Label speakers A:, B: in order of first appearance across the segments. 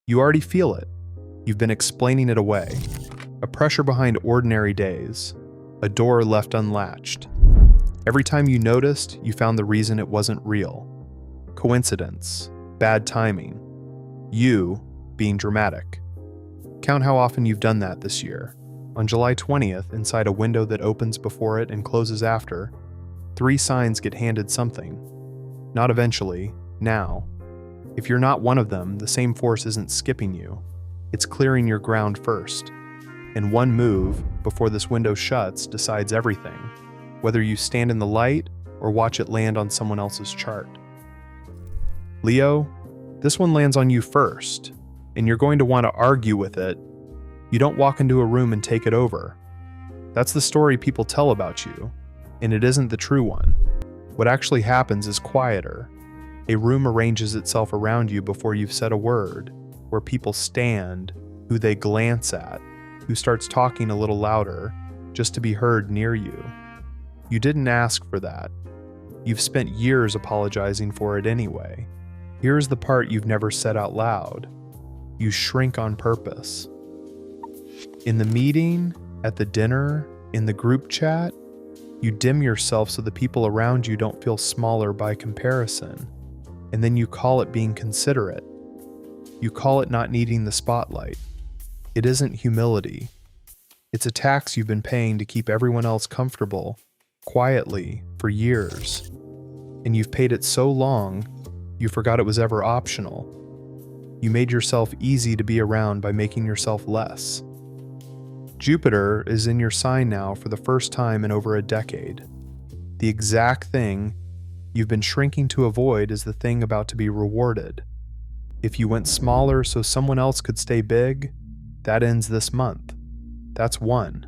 A: You already feel it. You've been explaining it away. A pressure behind ordinary days. A door left unlatched. Every time you noticed, you found the reason it wasn't real. Coincidence. Bad timing. You being dramatic. Count how often you've done that this year. On July 20th, inside a window that opens before it and closes after, 3 signs get handed something. Not eventually, now. If you're not one of them, the same force isn't skipping you. It's clearing your ground first. And one move, before this window shuts, decides everything, whether you stand in the light or watch it land on someone else's chart. Leo, this one lands on you first, and you're going to want to argue with it. You don't walk into a room and take it over. That's the story people tell about you, and it isn't the true one. What actually happens is quieter. A room arranges itself around you before you've said a word, where people stand, who they glance at, who starts talking a little louder, just to be heard near you. You didn't ask for that. You've spent years apologizing for it anyway. Here's the part you've never said out loud. You shrink on purpose. In the meeting, at the dinner, in the group chat, you dim yourself so the people around you don't feel smaller by comparison. And then you call it being considerate. You call it not needing the spotlight. It isn't humility. It's a tax you've been paying to keep everyone else comfortable, quietly, for years. And you've paid it so long, you forgot it was ever optional. You made yourself easy to be around by making yourself less. Jupiter is in your sign now for the first time in over a decade. The exact thing you've been shrinking to avoid is the thing about to be rewarded. If you went smaller so someone else could stay big, that ends this month. That's one.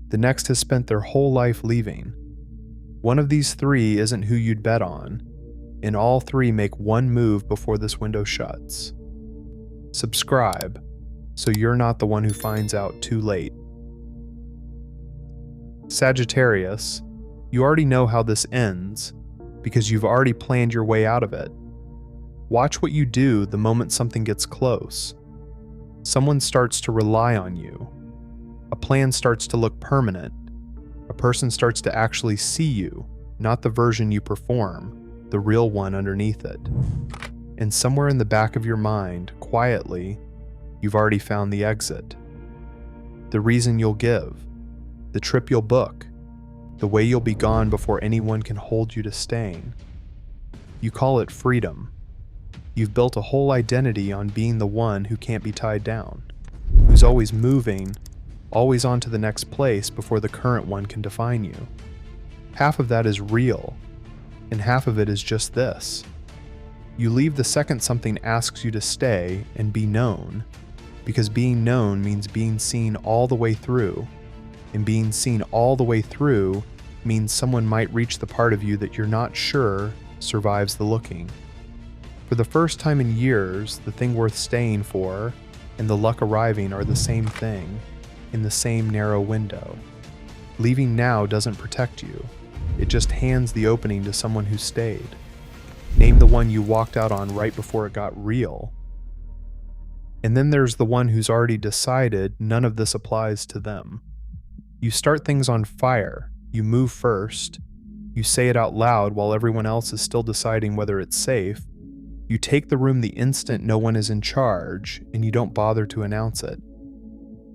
A: The next has spent their whole life leaving. One of these 3 isn't who you'd bet on, and all 3 make one move before this window shuts. Subscribe, so you're not the one who finds out too late. Sagittarius, you already know how this ends, because you've already planned your way out of it. Watch what you do the moment something gets close. Someone starts to rely on you. A plan starts to look permanent. A person starts to actually see you, not the version you perform, the real one underneath it. And somewhere in the back of your mind, quietly, you've already found the exit. The reason you'll give. The trip you'll book. The way you'll be gone before anyone can hold you to staying. You call it freedom. You've built a whole identity on being the one who can't be tied down, who's always moving, always on to the next place before the current one can define you. Half of that is real, and half of it is just this. You leave the second something asks you to stay and be known, because being known means being seen all the way through, and being seen all the way through means someone might reach the part of you that you're not sure survives the looking. For the first time in years, the thing worth staying for and the luck arriving are the same thing, in the same narrow window. Leaving now doesn't protect you. It just hands the opening to someone who stayed. Name the one you walked out on right before it got real. And then there's the one who's already decided none of this applies to them. You start things on fire. You move first. You say it out loud while everyone else is still deciding whether it's safe. You take the room the instant no one is in charge, and you don't bother to announce it.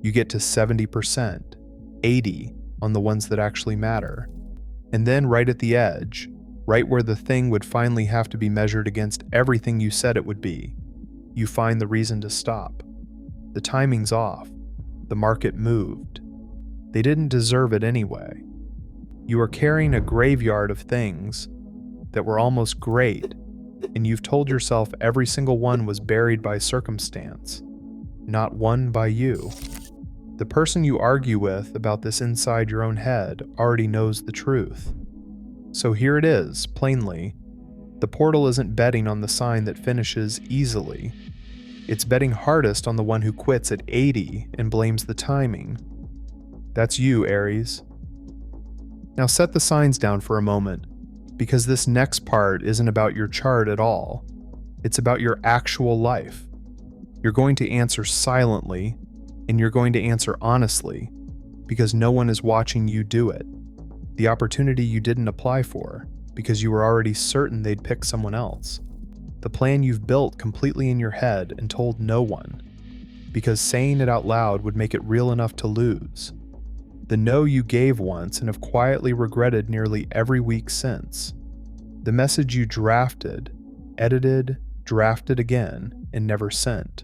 A: You get to 70%, 80% on the ones that actually matter. And then right at the edge, right where the thing would finally have to be measured against everything you said it would be, you find the reason to stop. The timing's off. The market moved. They didn't deserve it anyway. You are carrying a graveyard of things that were almost great, and you've told yourself every single one was buried by circumstance, not one by you. The person you argue with about this inside your own head already knows the truth. So here it is, plainly. The portal isn't betting on the sign that finishes easily. It's betting hardest on the one who quits at 80 and blames the timing. That's you, Aries. Now set the signs down for a moment, because this next part isn't about your chart at all. It's about your actual life. You're going to answer silently, and you're going to answer honestly, because no one is watching you do it. The opportunity you didn't apply for, because you were already certain they'd pick someone else. The plan you've built completely in your head and told no one, because saying it out loud would make it real enough to lose. The no you gave once and have quietly regretted nearly every week since. The message you drafted, edited, drafted again, and never sent.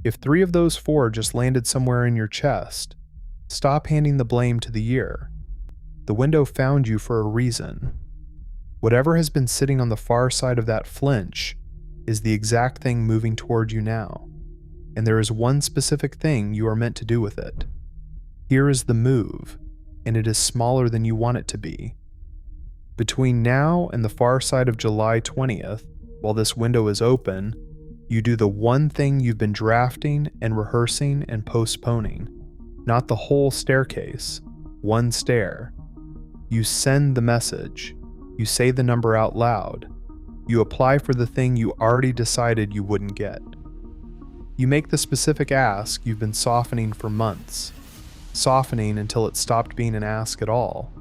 A: If 3 of those 4 just landed somewhere in your chest, stop handing the blame to the year. The window found you for a reason. Whatever has been sitting on the far side of that flinch is the exact thing moving toward you now, and there is one specific thing you are meant to do with it. Here is the move, and it is smaller than you want it to be. Between now and the far side of July 20th, while this window is open, you do the one thing you've been drafting and rehearsing and postponing. Not the whole staircase, one stair. You send the message. You say the number out loud. You apply for the thing you already decided you wouldn't get. You make the specific ask you've been softening for months, softening until it stopped being an ask at all.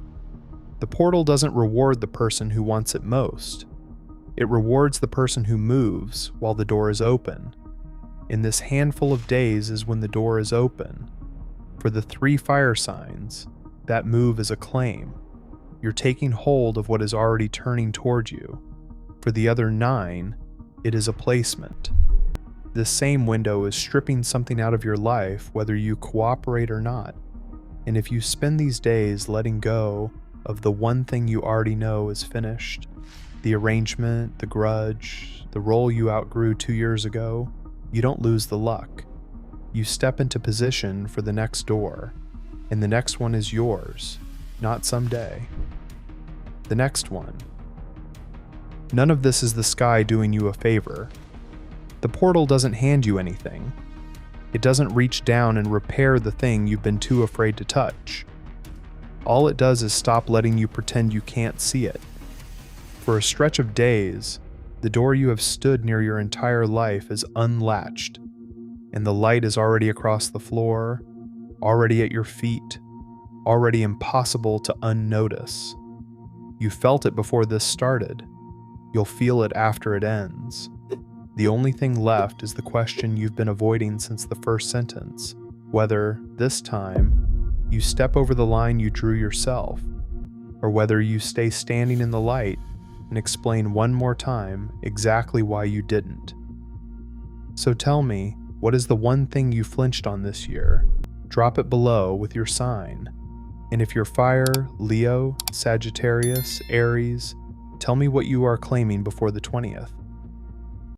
A: The portal doesn't reward the person who wants it most. It rewards the person who moves while the door is open. In this handful of days is when the door is open. For the 3 fire signs, that move is a claim. You're taking hold of what is already turning toward you. For the other 9, it is a placement. This same window is stripping something out of your life whether you cooperate or not. And if you spend these days letting go of the one thing you already know is finished, the arrangement, the grudge, the role you outgrew 2 years ago, you don't lose the luck. You step into position for the next door, and the next one is yours, not someday. The next one. None of this is the sky doing you a favor. The portal doesn't hand you anything. It doesn't reach down and repair the thing you've been too afraid to touch. All it does is stop letting you pretend you can't see it. For a stretch of days, the door you have stood near your entire life is unlatched, and the light is already across the floor, already at your feet, already impossible to unnotice. You felt it before this started. You'll feel it after it ends. The only thing left is the question you've been avoiding since the first sentence, whether, this time, you step over the line you drew yourself, or whether you stay standing in the light and explain one more time exactly why you didn't. So tell me, what is the one thing you flinched on this year? Drop it below with your sign. And if you're fire, Leo, Sagittarius, Aries, tell me what you are claiming before the 20th.